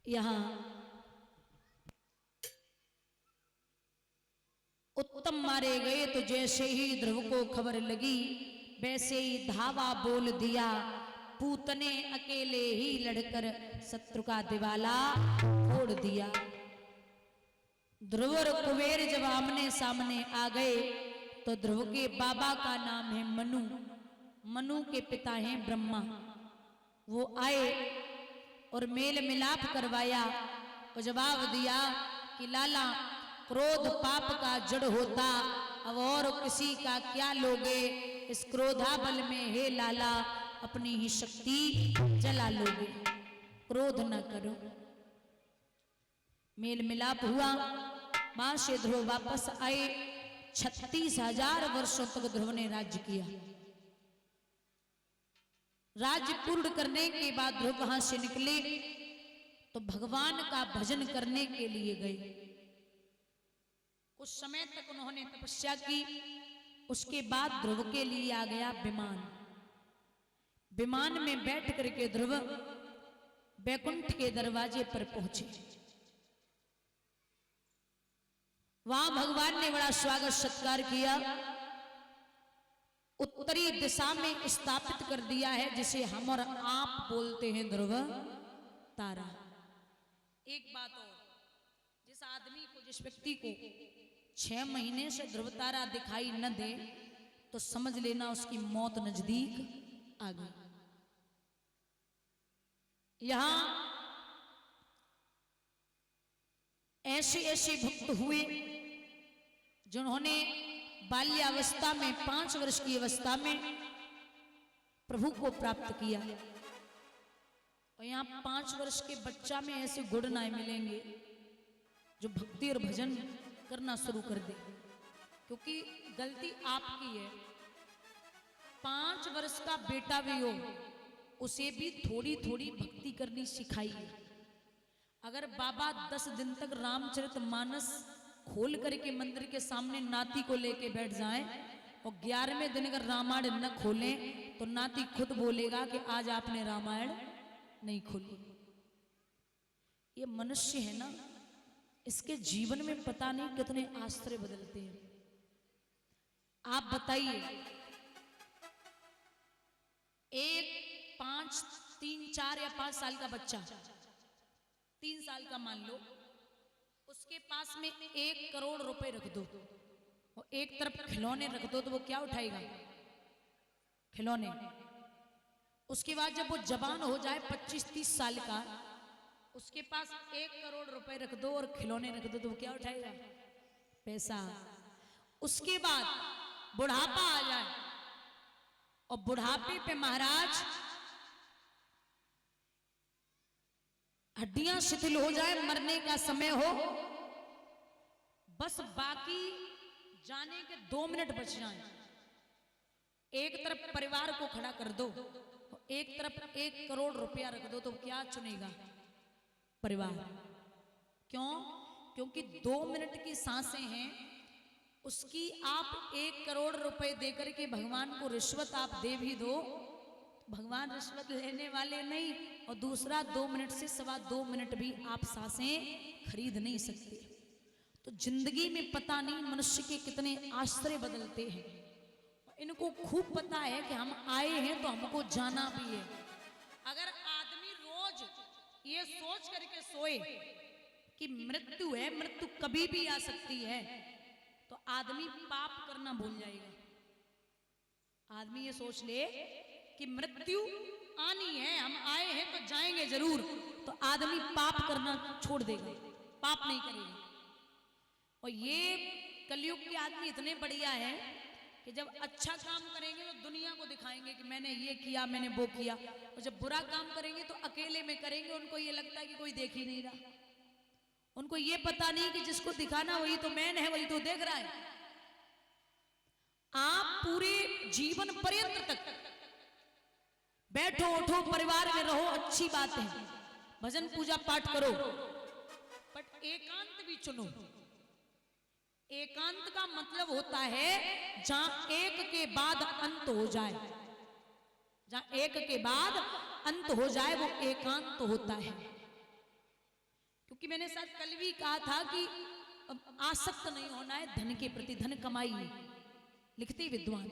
यहाँ उत्तम मारे गए तो जैसे ही ध्रुव को खबर लगी वैसे ही धावा बोल दिया, पूतने अकेले ही लड़कर शत्रु का दिवाला फोड़ दिया। ध्रुव और कुबेर जब आमने सामने आ गए तो ध्रुव के बाबा का नाम है मनु, मनु के पिता हैं ब्रह्मा। वो आए और मेल मिलाप करवाया और जवाब दिया कि लाला क्रोध पाप का जड़ होता, अब और किसी का क्या लोगे, इस क्रोधा बल में हे लाला अपनी ही शक्ति जला लोगे, क्रोध न करो। मेल मिलाप हुआ, मां से ध्रुव वापस आए। 36,000 वर्षों तक ध्रुव ने राज्य किया। राज्य पूर्ण करने के बाद ध्रुव वहां से निकले तो भगवान का भजन करने के लिए गए। कुछ समय तक उन्होंने तपस्या की। उसके बाद ध्रुव के लिए आ गया विमान। विमान में बैठ करके ध्रुव बैकुंठ के दरवाजे पर पहुंचे। वहां भगवान ने बड़ा स्वागत सत्कार किया। उत्तरी दिशा में स्थापित कर दिया है, जिसे हम और आप बोलते हैं ध्रुव तारा। एक बात और, जिस आदमी को, जिस व्यक्ति को 6 महीने से ध्रुव तारा दिखाई न दे तो समझ लेना उसकी मौत नजदीक आ गई। यहां ऐसे ऐसे भक्त हुए जिन्होंने बाल्यावस्था में 5 वर्ष की अवस्था में प्रभु को प्राप्त किया। और यहाँ 5 वर्ष के बच्चा में ऐसे गुण ना मिलेंगे जो भक्ति और भजन करना शुरू कर दे, क्योंकि गलती आपकी है। 5 वर्ष का बेटा भी हो, उसे भी थोड़ी थोड़ी भक्ति करनी सिखाइए। अगर बाबा 10 दिन तक रामचरितमानस खोल करके मंदिर के सामने नाती को लेके बैठ जाएं और 11वें दिन अगर रामायण न खोलें तो नाती खुद बोलेगा कि आज आपने रामायण नहीं खोली। ये मनुष्य है ना, इसके जीवन में पता नहीं कितने आश्चर्य बदलते हैं। आप बताइए, एक 5, 3, 4 या 5 साल का बच्चा, 3 साल का मान लो, उसके पास में 1 करोड़ रुपए रख दो और एक तरफ खिलौने रख दो, तो वो क्या उठाएगा? खिलौने। उसके बाद जब वो जवान हो जाए 25-30 साल का, उसके पास 1 करोड़ रुपए रख दो और खिलौने रख दो, तो वो क्या उठाएगा? पैसा। उसके बाद बुढ़ापा आ जाए और बुढ़ापे पे महाराज हड्डियां शिथिल हो जाए, मरने का समय हो, बस बाकी जाने के 2 मिनट बच जाएं, एक तरफ परिवार को खड़ा कर दो, एक तरफ 1 करोड़ रुपया रख दो, तो क्या चुनेगा? परिवार। क्यों? क्योंकि 2 मिनट की सांसें हैं, उसकी आप 1 करोड़ रुपए देकर के भगवान को रिश्वत आप दे भी दो, भगवान रिश्वत लेने वाले नहीं, और दूसरा 2 मिनट से 2.25 मिनट भी आप सांसें खरीद नहीं सकते। तो जिंदगी में पता नहीं मनुष्य के कितने आश्चर्य बदलते हैं। इनको खूब पता है कि हम आए हैं तो हमको जाना भी है। अगर आदमी रोज ये सोच करके सोए कि मृत्यु है, मृत्यु कभी भी आ सकती है, तो आदमी पाप करना भूल जाएगा। आदमी ये सोच ले कि मृत्यु आनी है, हम आए हैं तो जाएंगे जरूर, तो आदमी पाप करना छोड़ देगा, पाप नहीं करेगा। और ये कलयुग के आदमी इतने बढ़िया हैं कि जब अच्छा काम करेंगे तो दुनिया को दिखाएंगे कि मैंने ये किया, मैंने वो किया, और जब बुरा काम करेंगे तो अकेले में करेंगे, उनको ये लगता है कि कोई देख ही नहीं रहा। उनको ये पता नहीं कि जिसको दिखाना वही तो मैन है, वही तो देख रहा है। आप पूरे जीवन पर्यंत तक बैठो उठो परिवार में रहो, अच्छी बात है, भजन पूजा पाठ करो, बट एकांत भी चुनो। एकांत का मतलब होता है जहां एक के बाद अंत हो जाए, जहां एक के बाद अंत हो जाए वो एकांत होता है। क्योंकि मैंने शायद कल भी कहा था कि आसक्त नहीं होना है धन के प्रति, धन कमाई, लिखते विद्वान।